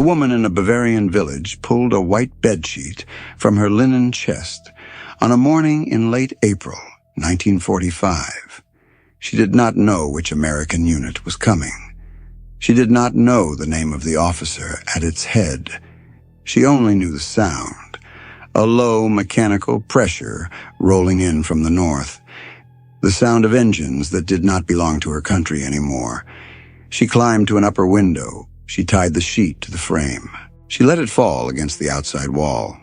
A woman in a Bavarian village pulled a white bedsheet from her linen chest on a morning in late April, 1945. She did not know which American unit was coming. She did not know the name of the officer at its head. She only knew the sound, a low mechanical pressure rolling in from the north, the sound of engines that did not belong to her country anymore. She climbed to an upper window. She tied the sheet to the frame. She let it fall against the outside wall.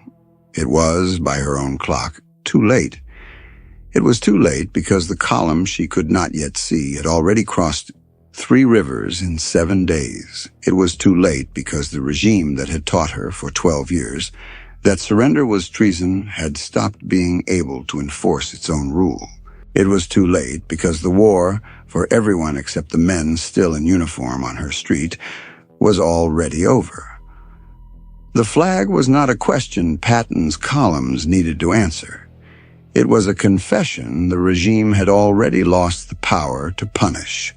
It was, by her own clock, too late. It was too late because the column she could not yet see had already crossed 3 rivers in 7 days. It was too late because the regime that had taught her for 12 years that surrender was treason had stopped being able to enforce its own rule. It was too late because the war, for everyone except the men still in uniform on her street, was already over. The flag was not a question Patton's columns needed to answer. It was a confession the regime had already lost the power to punish.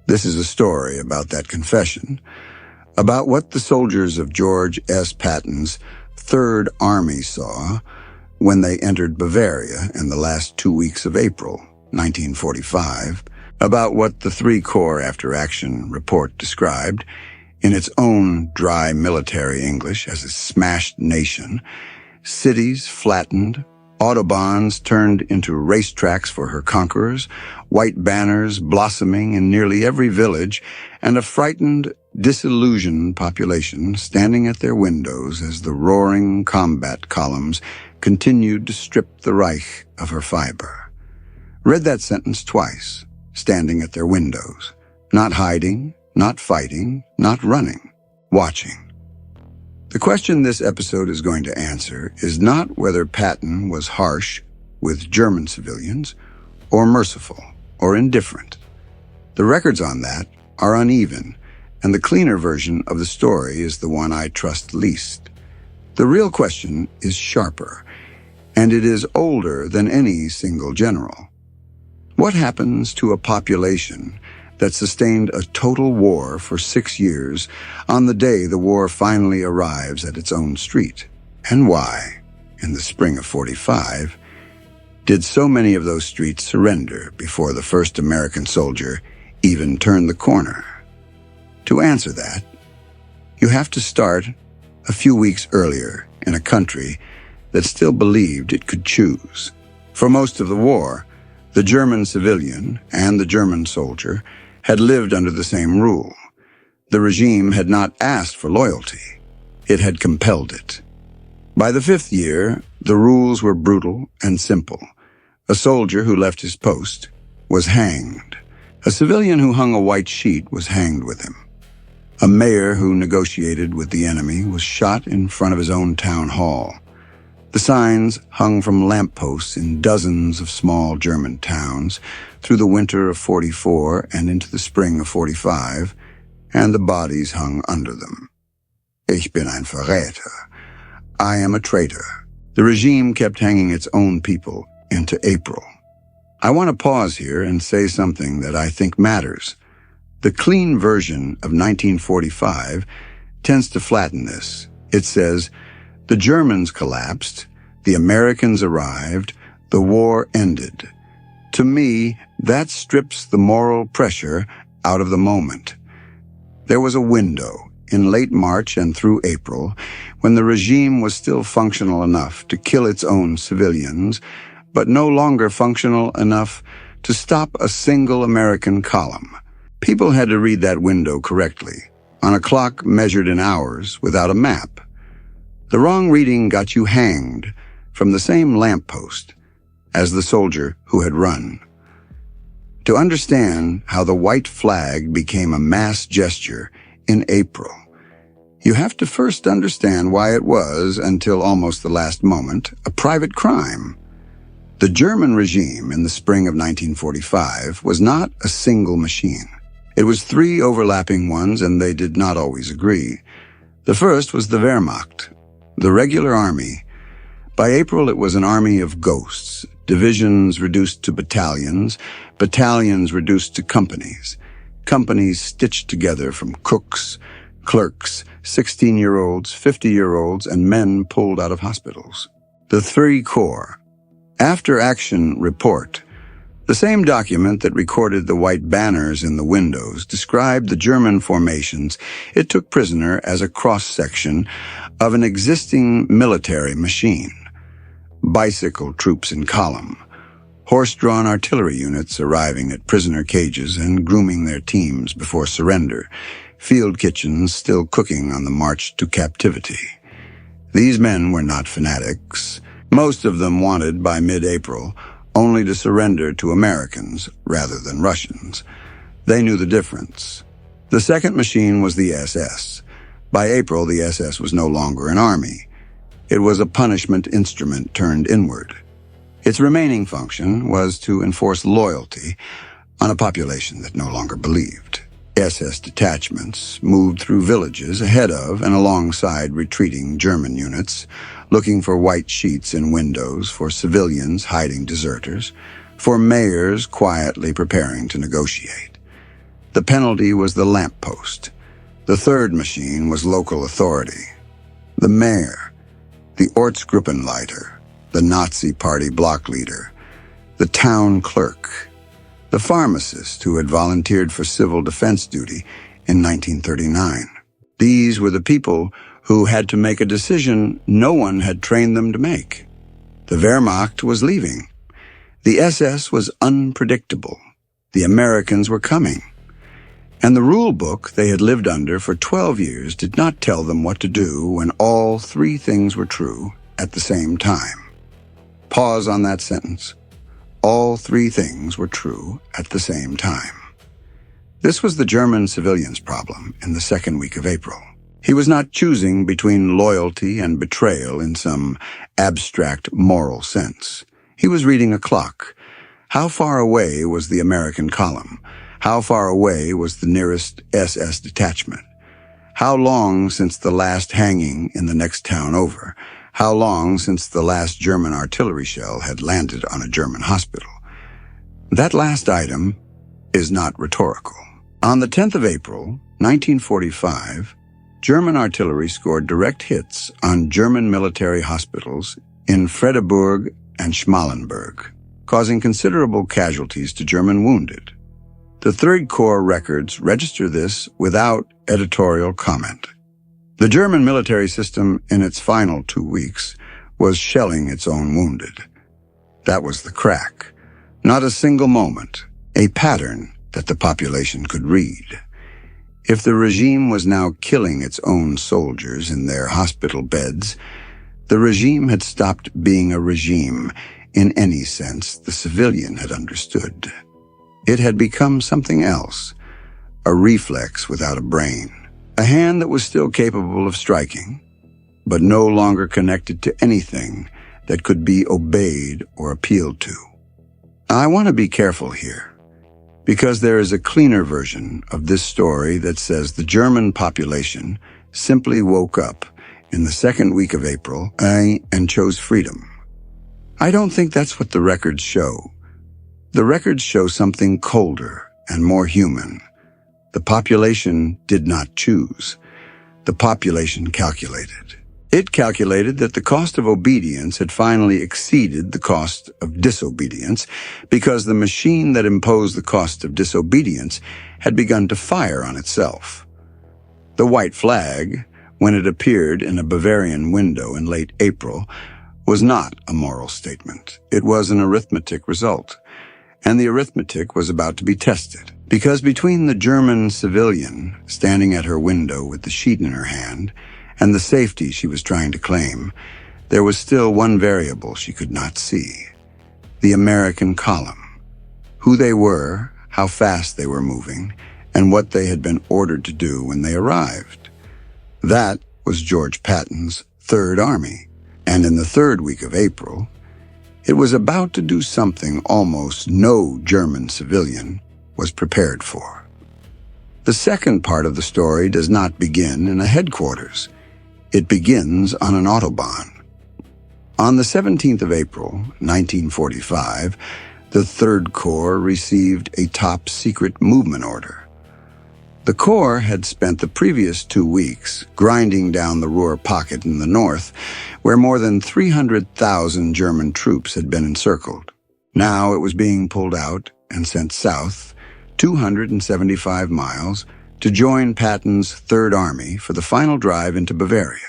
This is a story about that confession, about what the soldiers of George S. Patton's Third Army saw when they entered Bavaria in the last 2 weeks of April, 1945, about what the 3 Corps After Action report described in its own dry military English as a smashed nation, cities flattened, autobahns turned into racetracks for her conquerors, white banners blossoming in nearly every village, and a frightened, disillusioned population standing at their windows as the roaring combat columns continued to strip the Reich of her fiber. Read that sentence twice, standing at their windows, not hiding, not fighting, not running, watching. The question this episode is going to answer is not whether Patton was harsh with German civilians, or merciful, or indifferent. The records on that are uneven, and the cleaner version of the story is the one I trust least. The real question is sharper, and it is older than any single general. What happens to a population that sustained a total war for 6 years on the day the war finally arrives at its own street? And why, in the spring of 45, did so many of those streets surrender before the first American soldier even turned the corner? To answer that, you have to start a few weeks earlier in a country that still believed it could choose. For most of the war, the German civilian and the German soldier had lived under the same rule. The regime had not asked for loyalty. It had compelled it. By the 5th year, the rules were brutal and simple. A soldier who left his post was hanged. A civilian who hung a white sheet was hanged with him. A mayor who negotiated with the enemy was shot in front of his own town hall. The signs hung from lampposts in dozens of small German towns through the winter of 44 and into the spring of 45, and the bodies hung under them. Ich bin ein Verräter. I am a traitor. The regime kept hanging its own people into April. I want to pause here and say something that I think matters. The clean version of 1945 tends to flatten this. It says, the Germans collapsed, the Americans arrived, the war ended. To me, that strips the moral pressure out of the moment. There was a window in late March and through April when the regime was still functional enough to kill its own civilians, but no longer functional enough to stop a single American column. People had to read that window correctly, on a clock measured in hours without a map. The wrong reading got you hanged from the same lamppost as the soldier who had run. To understand how the white flag became a mass gesture in April, you have to first understand why it was, until almost the last moment, a private crime. The German regime in the spring of 1945 was not a single machine. It was 3 overlapping ones, and they did not always agree. The first was the Wehrmacht, the regular army. By April, it was an army of ghosts, divisions reduced to battalions, battalions reduced to companies, companies stitched together from cooks, Clerks, 16-year-olds, 50-year-olds, and men pulled out of hospitals. The Three Corps. After Action Report. The same document that recorded the white banners in the windows described the German formations it took prisoner as a cross-section of an existing military machine. Bicycle troops in column, horse-drawn artillery units arriving at prisoner cages and grooming their teams before surrender, field kitchens still cooking on the march to captivity. These men were not fanatics. Most of them wanted, by mid-April, only to surrender to Americans rather than Russians. They knew the difference. The second machine was the SS. By April, the SS was no longer an army. It was a punishment instrument turned inward. Its remaining function was to enforce loyalty on a population that no longer believed. SS detachments moved through villages ahead of and alongside retreating German units, looking for white sheets in windows, for civilians hiding deserters, for mayors quietly preparing to negotiate. The penalty was the lamppost. The third machine was local authority. The mayor, the Ortsgruppenleiter, the Nazi Party block leader, the town clerk, the pharmacist who had volunteered for civil defense duty in 1939. These were the people who had to make a decision no one had trained them to make. The Wehrmacht was leaving. The SS was unpredictable. The Americans were coming. And the rule book they had lived under for 12 years did not tell them what to do when all three things were true at the same time. Pause on that sentence. All three things were true at the same time. This was the German civilian's problem in the second week of April. He was not choosing between loyalty and betrayal in some abstract moral sense. He was reading a clock. How far away was the American column? How far away was the nearest SS detachment? How long since the last hanging in the next town over? How long since the last German artillery shell had landed on a German hospital? That last item is not rhetorical. On the 10th of April, 1945, German artillery scored direct hits on German military hospitals in Friedeburg and Schmallenberg, causing considerable casualties to German wounded. The Third Corps records register this without editorial comment. The German military system in its final 2 weeks was shelling its own wounded. That was the crack. Not a single moment, a pattern that the population could read. If the regime was now killing its own soldiers in their hospital beds, the regime had stopped being a regime in any sense the civilian had understood. It had become something else, a reflex without a brain. A hand that was still capable of striking, but no longer connected to anything that could be obeyed or appealed to. I want to be careful here, because there is a cleaner version of this story that says the German population simply woke up in the second week of April and chose freedom. I don't think that's what the records show. The records show something colder and more human. The population did not choose. The population calculated. It calculated that the cost of obedience had finally exceeded the cost of disobedience because the machine that imposed the cost of disobedience had begun to fire on itself. The white flag, when it appeared in a Bavarian window in late April, was not a moral statement. It was an arithmetic result. And the arithmetic was about to be tested. Because between the German civilian standing at her window with the sheet in her hand and the safety she was trying to claim, there was still one variable she could not see: the American column. Who they were, how fast they were moving, and what they had been ordered to do when they arrived. That was George Patton's Third Army, and in the third week of April, it was about to do something almost no German civilian was prepared for. The second part of the story does not begin in a headquarters. It begins on an autobahn. On the 17th of April, 1945, the Third Corps received a top-secret movement order. The Corps had spent the previous 2 weeks grinding down the Ruhr pocket in the north, where more than 300,000 German troops had been encircled. Now it was being pulled out and sent south, 275 miles, to join Patton's Third Army for the final drive into Bavaria.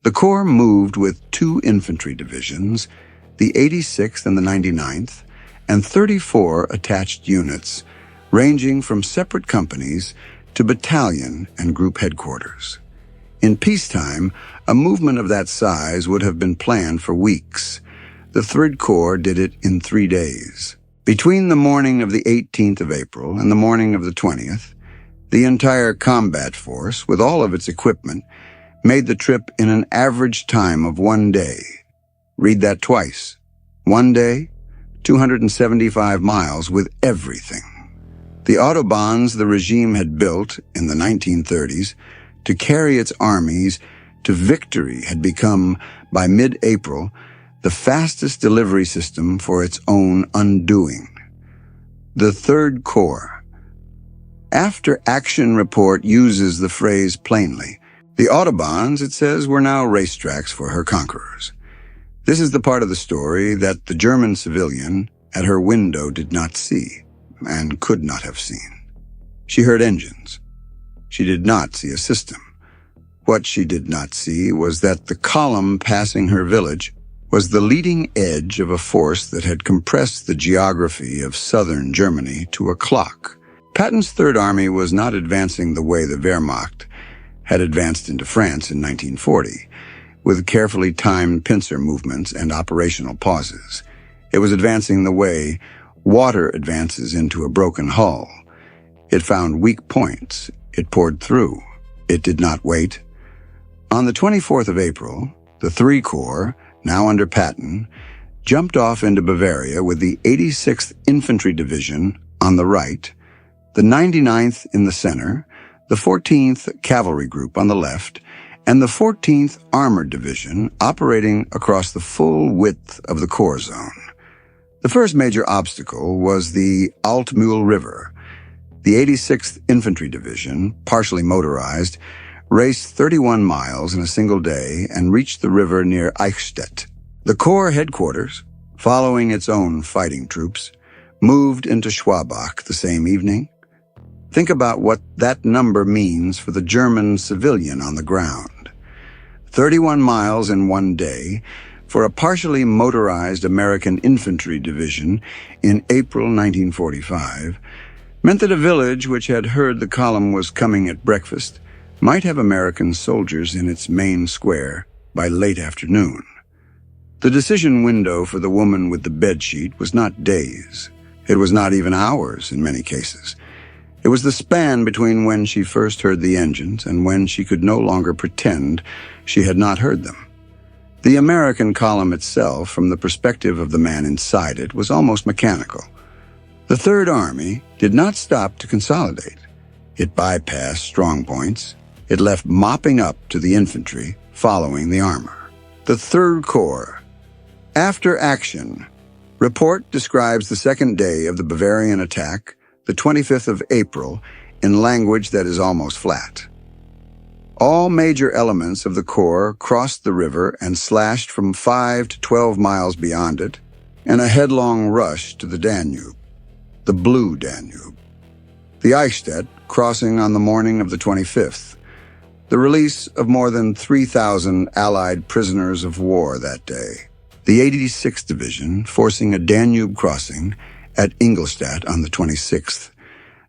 The Corps moved with 2 infantry divisions, the 86th and the 99th, and 34 attached units, ranging from separate companies to battalion and group headquarters. In peacetime, a movement of that size would have been planned for weeks. The Third Corps did it in 3 days. Between the morning of the 18th of April and the morning of the 20th, the entire combat force, with all of its equipment, made the trip in an average time of 1 day. Read that twice. 1 day, 275 miles with everything. The autobahns the regime had built in the 1930s to carry its armies to victory had become, by mid-April, the fastest delivery system for its own undoing. The Third Corps. After Action Report uses the phrase plainly, the autobahns, it says, were now racetracks for her conquerors. This is the part of the story that the German civilian at her window did not see and could not have seen. She heard engines. She did not see a system. What she did not see was that the column passing her village was the leading edge of a force that had compressed the geography of southern Germany to a clock. Patton's Third Army was not advancing the way the Wehrmacht had advanced into France in 1940, with carefully timed pincer movements and operational pauses. It was advancing the way water advances into a broken hull. It found weak points. It poured through. It did not wait. On the 24th of April, the Three Corps, now under Patton, jumped off into Bavaria with the 86th Infantry Division on the right, the 99th in the center, the 14th Cavalry Group on the left, and the 14th Armored Division operating across the full width of the Corps zone. The first major obstacle was the Altmühl River. The 86th Infantry Division, partially motorized, raced 31 miles in a single day and reached the river near Eichstätt. The Corps headquarters, following its own fighting troops, moved into Schwabach the same evening. Think about what that number means for the German civilian on the ground. 31 miles in 1 day for a partially motorized American infantry division in April 1945 meant that a village which had heard the column was coming at breakfast might have American soldiers in its main square by late afternoon. The decision window for the woman with the bedsheet was not days. It was not even hours in many cases. It was the span between when she first heard the engines and when she could no longer pretend she had not heard them. The American column itself, from the perspective of the man inside it, was almost mechanical. The Third Army did not stop to consolidate. It bypassed strong points. It left mopping up to the infantry following the armor. The Third Corps. After action. Report describes the second day of the Bavarian attack, the 25th of April, in language that is almost flat. All major elements of the Corps crossed the river and slashed from 5 to 12 miles beyond it, in a headlong rush to the Danube, the Blue Danube. The Eichstätt crossing on the morning of the 25th, the release of more than 3,000 Allied prisoners of war that day. The 86th Division forcing a Danube crossing at Ingolstadt on the 26th,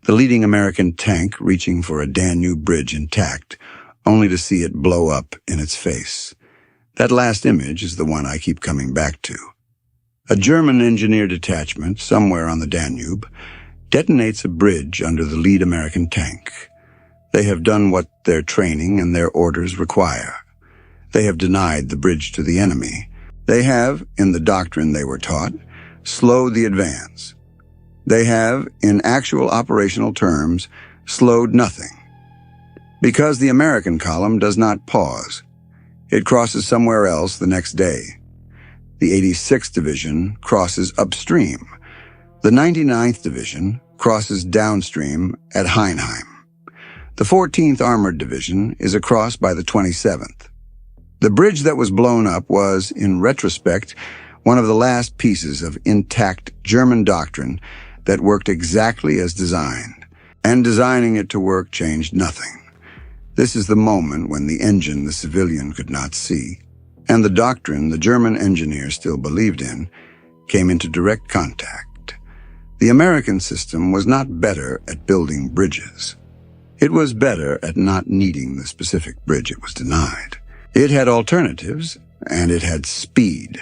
the leading American tank reaching for a Danube bridge intact, only to see it blow up in its face. That last image is the one I keep coming back to. A German engineer detachment somewhere on the Danube detonates a bridge under the lead American tank. They have done what their training and their orders require. They have denied the bridge to the enemy. They have, in the doctrine they were taught, slowed the advance. They have, in actual operational terms, slowed nothing. Because the American column does not pause. It crosses somewhere else the next day. The 86th Division crosses upstream. The 99th Division crosses downstream at Heinheim. The 14th Armored Division is across by the 27th. The bridge that was blown up was, in retrospect, one of the last pieces of intact German doctrine that worked exactly as designed, and designing it to work changed nothing. This is the moment when the engine the civilian could not see, and the doctrine the German engineer still believed in, came into direct contact. The American system was not better at building bridges. It was better at not needing the specific bridge it was denied. It had alternatives, and it had speed,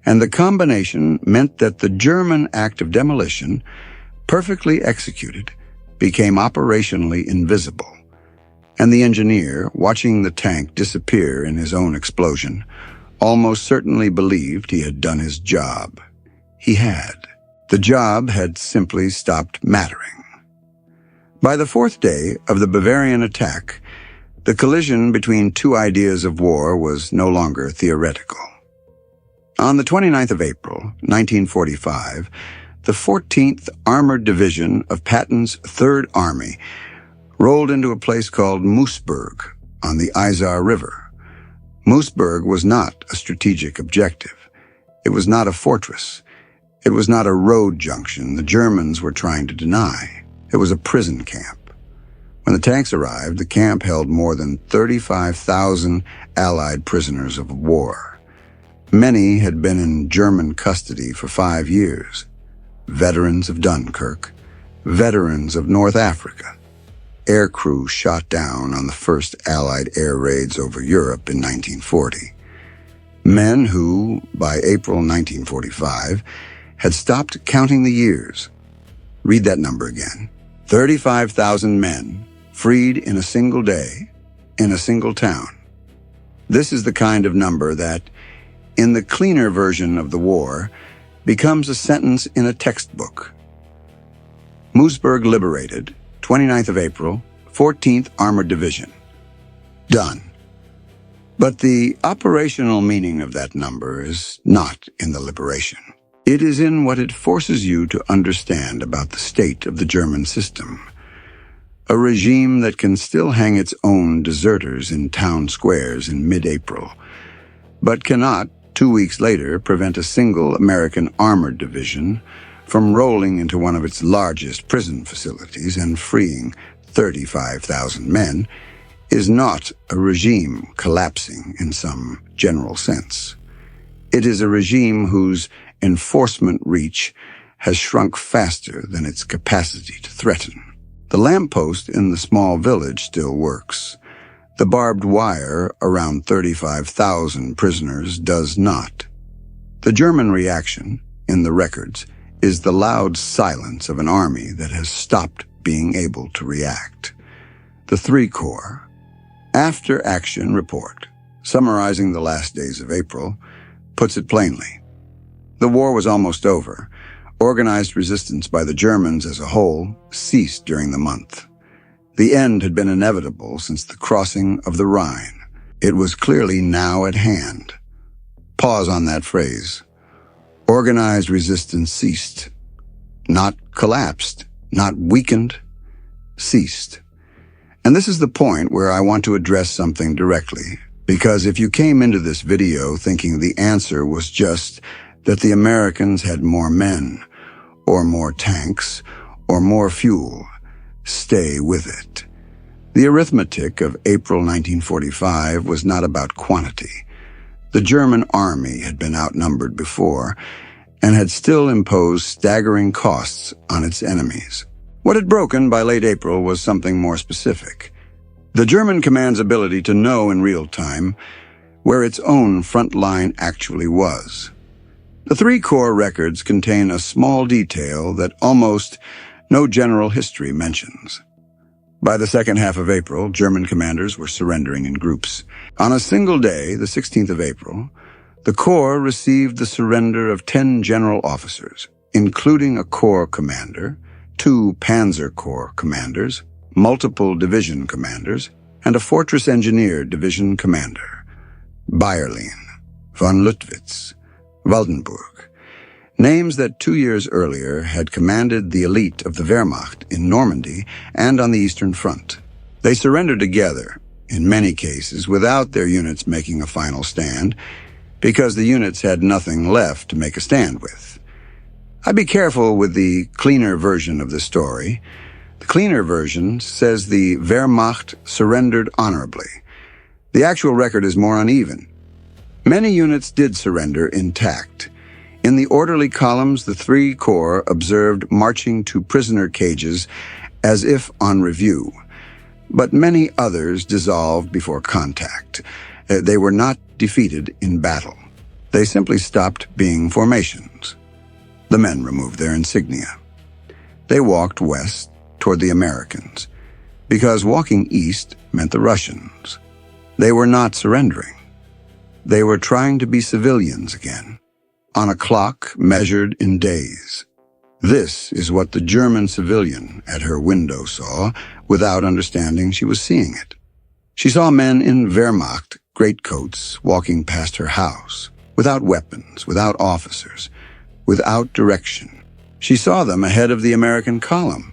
and the combination meant that the German act of demolition, perfectly executed, became operationally invisible. And the engineer, watching the tank disappear in his own explosion, almost certainly believed he had done his job. He had. The job had simply stopped mattering. By the fourth day of the Bavarian attack, the collision between two ideas of war was no longer theoretical. On the 29th of April, 1945, the 14th Armored Division of Patton's Third Army rolled into a place called Moosburg on the Isar River. Moosburg was not a strategic objective. It was not a fortress. It was not a road junction the Germans were trying to deny. It was a prison camp. When the tanks arrived, the camp held more than 35,000 Allied prisoners of war. Many had been in German custody for 5 years. Veterans of Dunkirk, veterans of North Africa, air crew shot down on the first Allied air raids over Europe in 1940. Men who, by April 1945, had stopped counting the years. Read that number again. 35,000 men freed in a single day, in a single town. This is the kind of number that, in the cleaner version of the war, becomes a sentence in a textbook. Moosburg liberated, 29th of April, 14th Armored Division. Done. But the operational meaning of that number is not in the liberation. It is in what it forces you to understand about the state of the German system. A regime that can still hang its own deserters in town squares in mid-April, but cannot, 2 weeks later, prevent a single American armored division from rolling into one of its largest prison facilities and freeing 35,000 men, is not a regime collapsing in some general sense. It is a regime whose enforcement reach has shrunk faster than its capacity to threaten. The lamppost in the small village still works. The barbed wire around 35,000 prisoners does not. The German reaction, in the records, is the loud silence of an army that has stopped being able to react. The 3 Corps, After Action Report, summarizing the last days of April, puts it plainly. The war was almost over. Organized resistance by the Germans as a whole ceased during the month. The end had been inevitable since the crossing of the Rhine. It was clearly now at hand. Pause on that phrase. Organized resistance ceased. Not collapsed, not weakened, ceased. And this is the point where I want to address something directly, because if you came into this video thinking the answer was just that the Americans had more men, or more tanks, or more fuel, stay with it. The arithmetic of April 1945 was not about quantity. The German army had been outnumbered before, and had still imposed staggering costs on its enemies. What had broken by late April was something more specific. The German command's ability to know in real time where its own front line actually was. The 3 Corps records contain a small detail that almost no general history mentions. By the second half of April, German commanders were surrendering in groups. On a single day, the 16th of April, the Corps received the surrender of 10 general officers, including a Corps commander, 2 Panzer Corps commanders, multiple division commanders, and a Fortress Engineer division commander. Bayerlein, von Luttwitz, Waldenburg, names that 2 years earlier had commanded the elite of the Wehrmacht in Normandy and on the Eastern Front. They surrendered together, in many cases without their units making a final stand, because the units had nothing left to make a stand with. I'd be careful with the cleaner version of the story. The cleaner version says the Wehrmacht surrendered honorably. The actual record is more uneven. Many units did surrender intact. In the orderly columns, the 3 corps observed marching to prisoner cages as if on review. But many others dissolved before contact. They were not defeated in battle. They simply stopped being formations. The men removed their insignia. They walked west toward the Americans, because walking east meant the Russians. They were not surrendering. They were trying to be civilians again, on a clock measured in days. This is what the German civilian at her window saw, without understanding she was seeing it. She saw men in Wehrmacht greatcoats walking past her house, without weapons, without officers, without direction. She saw them ahead of the American column,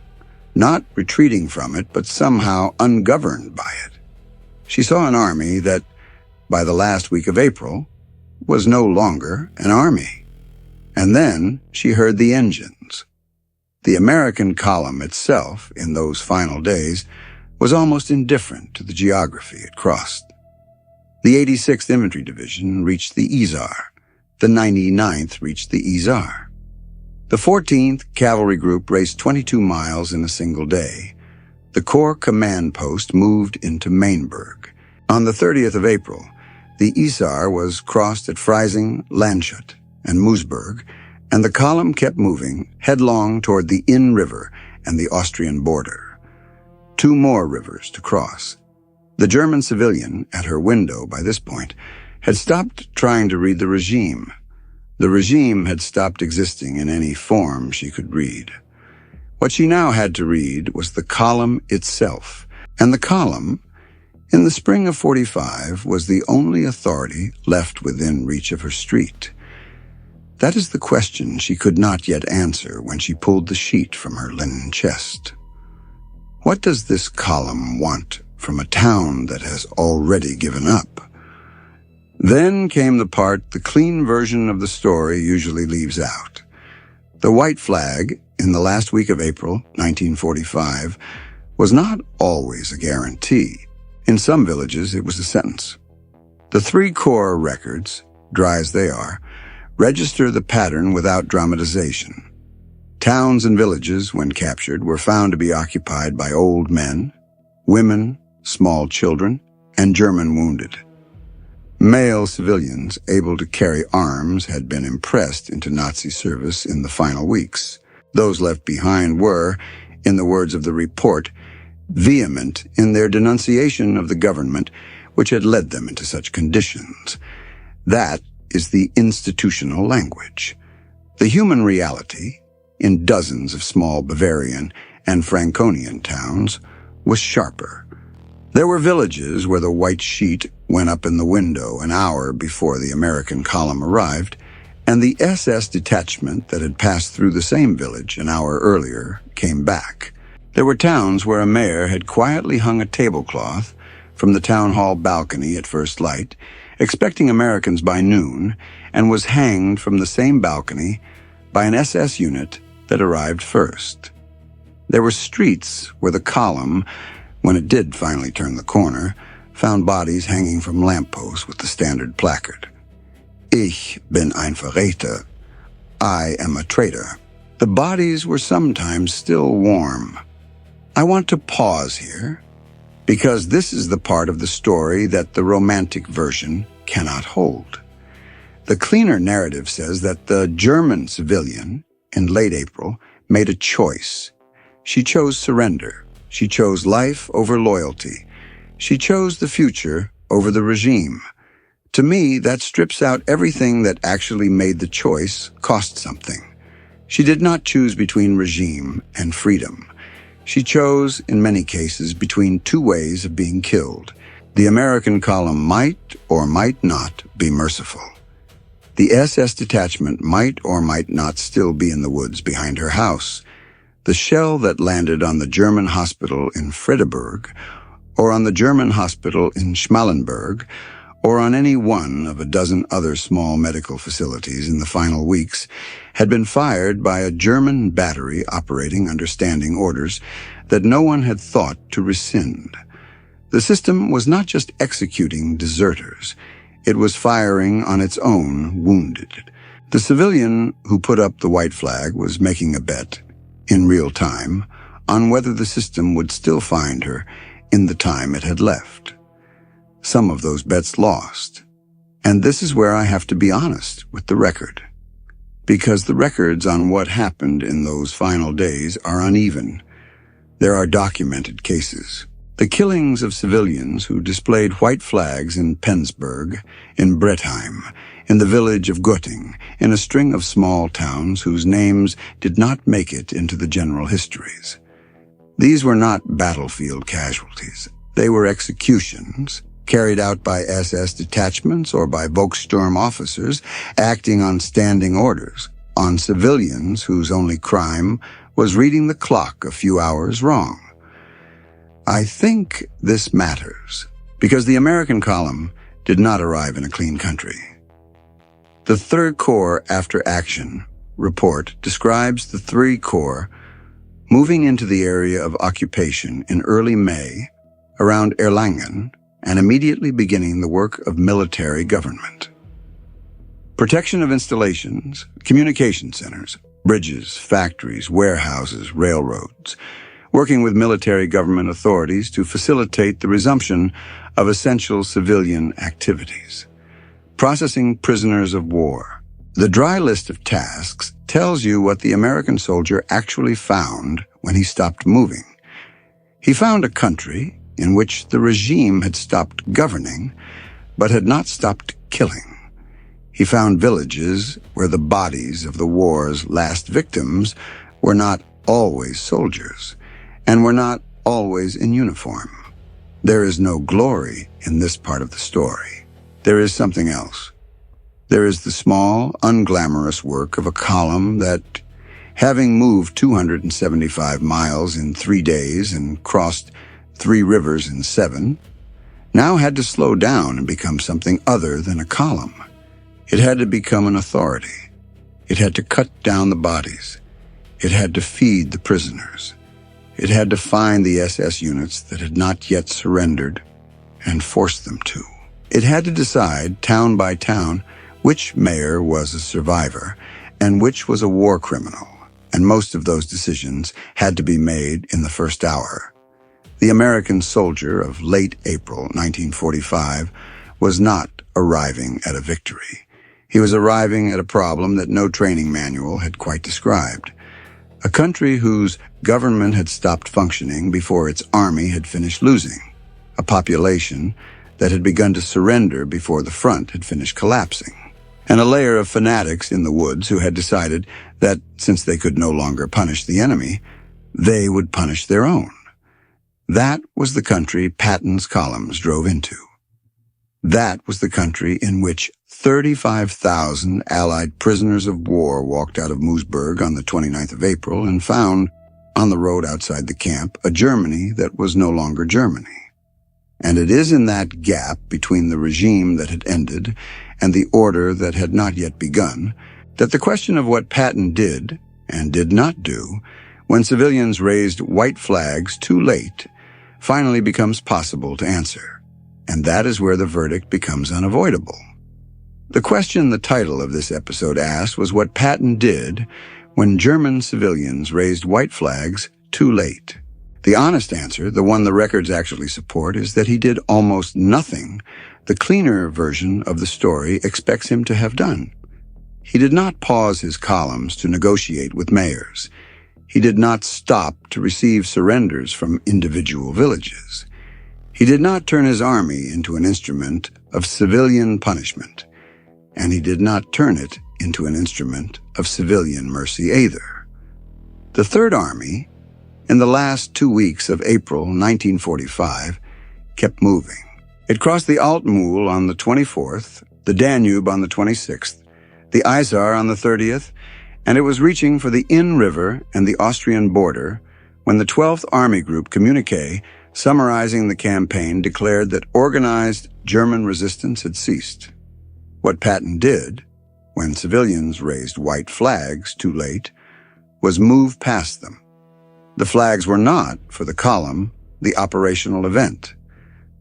not retreating from it, but somehow ungoverned by it. She saw an army that, by the last week of April, was no longer an army. And then she heard the engines. The American column itself, in those final days, was almost indifferent to the geography it crossed. The 86th Infantry Division reached the Isar. The 99th reached the Isar. The 14th Cavalry Group raced 22 miles in a single day. The Corps command post moved into Mainburg. On the 30th of April, the Isar was crossed at Freising, Landshut, and Moosburg, and the column kept moving headlong toward the Inn River and the Austrian border. 2 more rivers to cross. The German civilian, at her window by this point, had stopped trying to read the regime. The regime had stopped existing in any form she could read. What she now had to read was the column itself, and the column, in the spring of 45, was the only authority left within reach of her street. That is the question she could not yet answer when she pulled the sheet from her linen chest. What does this column want from a town that has already given up? Then came the part the clean version of the story usually leaves out. The white flag, in the last week of April, 1945, was not always a guarantee. In some villages, it was a sentence. The 3 corps records, dry as they are, register the pattern without dramatization. Towns and villages, when captured, were found to be occupied by old men, women, small children, and German wounded. Male civilians able to carry arms had been impressed into Nazi service in the final weeks. Those left behind were, in the words of the report, vehement in their denunciation of the government which had led them into such conditions. That is the institutional language. The human reality, in dozens of small Bavarian and Franconian towns, was sharper. There were villages where the white sheet went up in the window an hour before the American column arrived, and the SS detachment that had passed through the same village an hour earlier came back. There were towns where a mayor had quietly hung a tablecloth from the town hall balcony at first light, expecting Americans by noon, and was hanged from the same balcony by an SS unit that arrived first. There were streets where the column, when it did finally turn the corner, found bodies hanging from lampposts with the standard placard. Ich bin ein Verräter. I am a traitor. The bodies were sometimes still warm. I want to pause here, because this is the part of the story that the romantic version cannot hold. The cleaner narrative says that the German civilian, in late April, made a choice. She chose surrender. She chose life over loyalty. She chose the future over the regime. To me, that strips out everything that actually made the choice cost something. She did not choose between regime and freedom. She chose, in many cases, between 2 ways of being killed. The American column might or might not be merciful. The SS detachment might or might not still be in the woods behind her house. The shell that landed on the German hospital in Friedeburg or on the German hospital in Schmallenberg, or on any one of a dozen other small medical facilities in the final weeks, had been fired by a German battery operating under standing orders that no one had thought to rescind. The system was not just executing deserters, it was firing on its own wounded. The civilian who put up the white flag was making a bet, in real time, on whether the system would still find her in the time it had left. Some of those bets lost. And this is where I have to be honest with the record. Because the records on what happened in those final days are uneven. There are documented cases. The killings of civilians who displayed white flags in Penzberg, in Brettheim, in the village of Göttingen, in a string of small towns whose names did not make it into the general histories. These were not battlefield casualties. They were executions, carried out by SS detachments or by Volkssturm officers acting on standing orders, on civilians whose only crime was reading the clock a few hours wrong. I think this matters, because the American column did not arrive in a clean country. The Third Corps After Action report describes the Three Corps moving into the area of occupation in early May around Erlangen and immediately beginning the work of military government. Protection of installations, communication centers, bridges, factories, warehouses, railroads, working with military government authorities to facilitate the resumption of essential civilian activities. Processing prisoners of war. The dry list of tasks tells you what the American soldier actually found when he stopped moving. He found a country in which the regime had stopped governing, but had not stopped killing. He found villages where the bodies of the war's last victims were not always soldiers, and were not always in uniform. There is no glory in this part of the story. There is something else. There is the small, unglamorous work of a column that, having moved 275 miles in 3 days and crossed 3 rivers in 7, now had to slow down and become something other than a column. It had to become an authority. It had to cut down the bodies. It had to feed the prisoners. It had to find the SS units that had not yet surrendered and force them to. It had to decide, town by town, which mayor was a survivor and which was a war criminal, and most of those decisions had to be made in the first hour. The American soldier of late April 1945 was not arriving at a victory. He was arriving at a problem that no training manual had quite described. A country whose government had stopped functioning before its army had finished losing. A population that had begun to surrender before the front had finished collapsing. And a layer of fanatics in the woods who had decided that, since they could no longer punish the enemy, they would punish their own. That was the country Patton's columns drove into. That was the country in which 35,000 Allied prisoners of war walked out of Moosburg on the 29th of April and found, on the road outside the camp, a Germany that was no longer Germany. And it is in that gap between the regime that had ended and the order that had not yet begun that the question of what Patton did and did not do when civilians raised white flags too late finally becomes possible to answer. And that is where the verdict becomes unavoidable. The question the title of this episode asked was what Patton did when German civilians raised white flags too late. The honest answer, the one the records actually support, is that he did almost nothing the cleaner version of the story expects him to have done. He did not pause his columns to negotiate with mayors. He did not stop to receive surrenders from individual villages. He did not turn his army into an instrument of civilian punishment, and he did not turn it into an instrument of civilian mercy either. The Third Army, in the last 2 weeks of April 1945, kept moving. It crossed the Altmühl on the 24th, the Danube on the 26th, the Isar on the 30th, and it was reaching for the Inn River and the Austrian border when the 12th Army Group communique summarizing the campaign, declared that organized German resistance had ceased. What Patton did, when civilians raised white flags too late, was move past them. The flags were not, for the column, the operational event.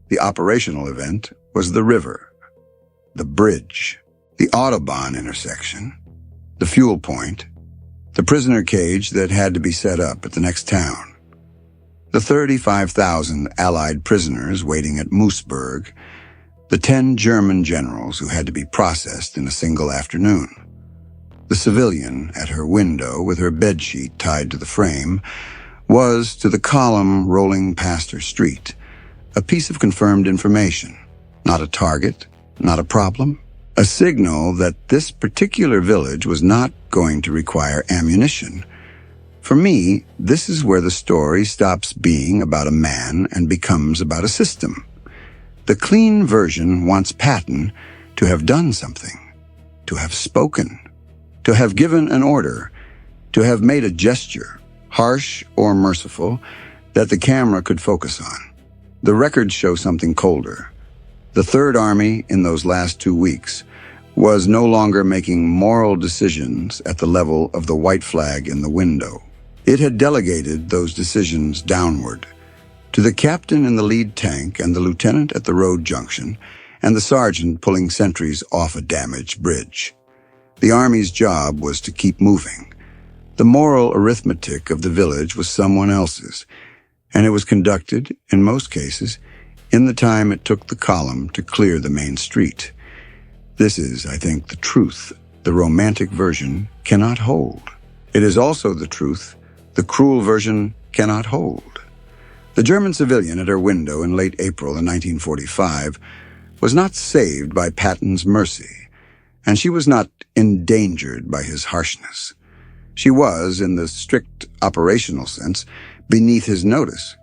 The operational event was the river, the bridge, the Autobahn intersection, the fuel point, the prisoner cage that had to be set up at the next town, the 35,000 Allied prisoners waiting at Moosburg, the 10 German generals who had to be processed in a single afternoon, the civilian at her window with her bedsheet tied to the frame was, to the column rolling past her street, a piece of confirmed information, not a target, not a problem, a signal that this particular village was not going to require ammunition. For me, this is where the story stops being about a man and becomes about a system. The clean version wants Patton to have done something, to have spoken, to have given an order, to have made a gesture, harsh or merciful, that the camera could focus on. The records show something colder. The Third Army, in those last 2 weeks, was no longer making moral decisions at the level of the white flag in the window. It had delegated those decisions downward, to the captain in the lead tank and the lieutenant at the road junction, and the sergeant pulling sentries off a damaged bridge. The Army's job was to keep moving. The moral arithmetic of the village was someone else's, and it was conducted, in most cases, in the time it took the column to clear the main street. This is, I think, the truth the romantic version cannot hold. It is also the truth the cruel version cannot hold. The German civilian at her window in late April in 1945 was not saved by Patton's mercy, and she was not endangered by his harshness. She was, in the strict operational sense, beneath his notice.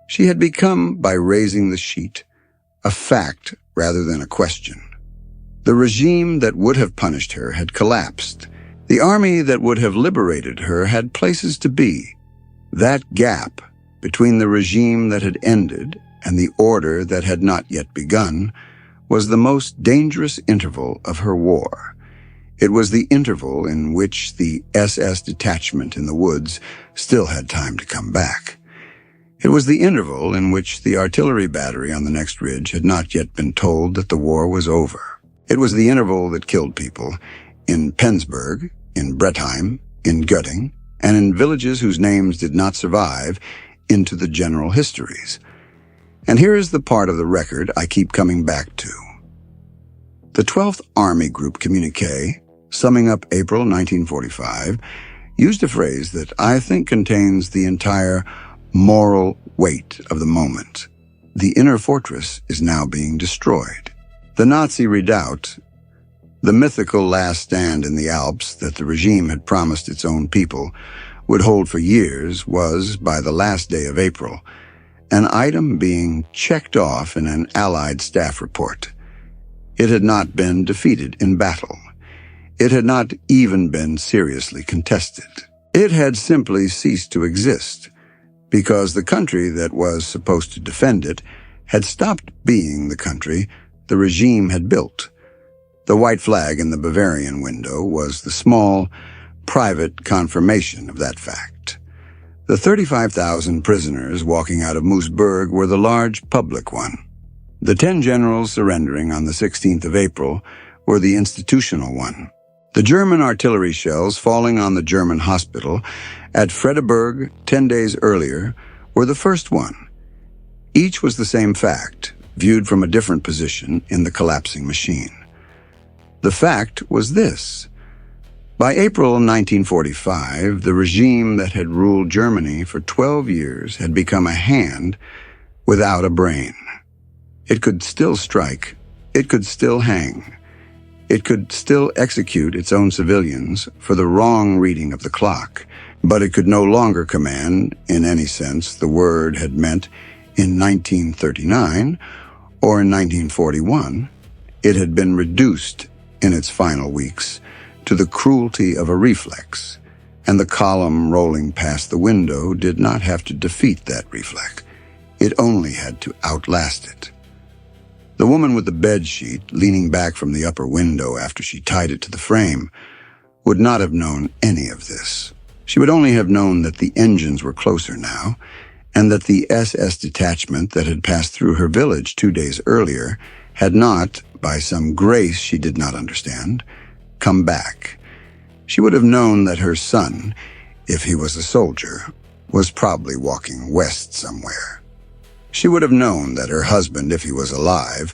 She had become, by raising the sheet, a fact rather than a question. The regime that would have punished her had collapsed. The army that would have liberated her had places to be. That gap between the regime that had ended and the order that had not yet begun was the most dangerous interval of her war. It was the interval in which the SS detachment in the woods still had time to come back. It was the interval in which the artillery battery on the next ridge had not yet been told that the war was over. It was the interval that killed people in Penzberg, in Brettheim, in Göttingen, and in villages whose names did not survive into the general histories. And here is the part of the record I keep coming back to. The 12th Army Group communique, summing up April 1945, used a phrase that I think contains the entire moral weight of the moment. The inner fortress is now being destroyed. The Nazi redoubt, the mythical last stand in the Alps that the regime had promised its own people would hold for years, was, by the last day of April, an item being checked off in an Allied staff report. It had not been defeated in battle. It had not even been seriously contested. It had simply ceased to exist, because the country that was supposed to defend it had stopped being the country the regime had built. The white flag in the Bavarian window was the small, private confirmation of that fact. The 35,000 prisoners walking out of Moosburg were the large public one. The 10 generals surrendering on the 16th of April were the institutional one. The German artillery shells falling on the German hospital at Friedeburg 10 days earlier were the first one. Each was the same fact, viewed from a different position in the collapsing machine. The fact was this. By April 1945, the regime that had ruled Germany for 12 years had become a hand without a brain. It could still strike. It could still hang. It could still execute its own civilians for the wrong reading of the clock, but it could no longer command, in any sense the word had meant in 1939 or in 1941. It had been reduced in its final weeks to the cruelty of a reflex, and the column rolling past the window did not have to defeat that reflex. It only had to outlast it. The woman with the bed sheet, leaning back from the upper window after she tied it to the frame, would not have known any of this. She would only have known that the engines were closer now, and that the SS detachment that had passed through her village 2 days earlier had not, by some grace she did not understand, come back. She would have known that her son, if he was a soldier, was probably walking west somewhere. She would have known that her husband, if he was alive,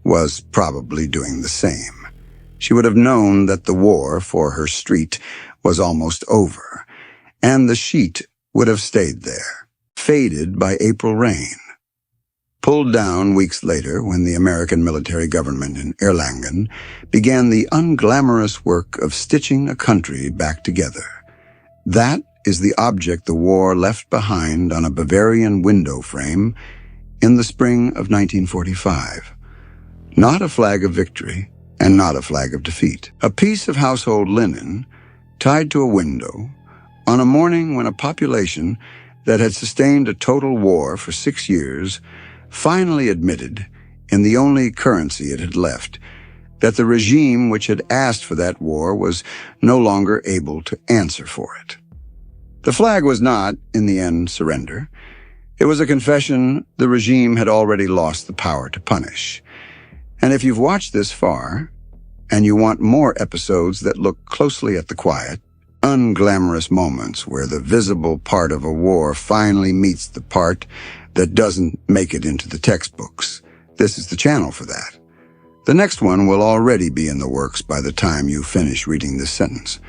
was probably doing the same. She would have known that the war for her street was almost over, and the sheet would have stayed there, faded by April rain. Pulled down weeks later when the American military government in Erlangen began the unglamorous work of stitching a country back together. That is the object the war left behind on a Bavarian window frame in the spring of 1945. Not a flag of victory and not a flag of defeat. A piece of household linen tied to a window on a morning when a population that had sustained a total war for 6 years finally admitted, in the only currency it had left, that the regime which had asked for that war was no longer able to answer for it. The flag was not, in the end, surrender. It was a confession the regime had already lost the power to punish. And if you've watched this far, and you want more episodes that look closely at the quiet, unglamorous moments where the visible part of a war finally meets the part that doesn't make it into the textbooks, this is the channel for that. The next one will already be in the works by the time you finish reading this sentence.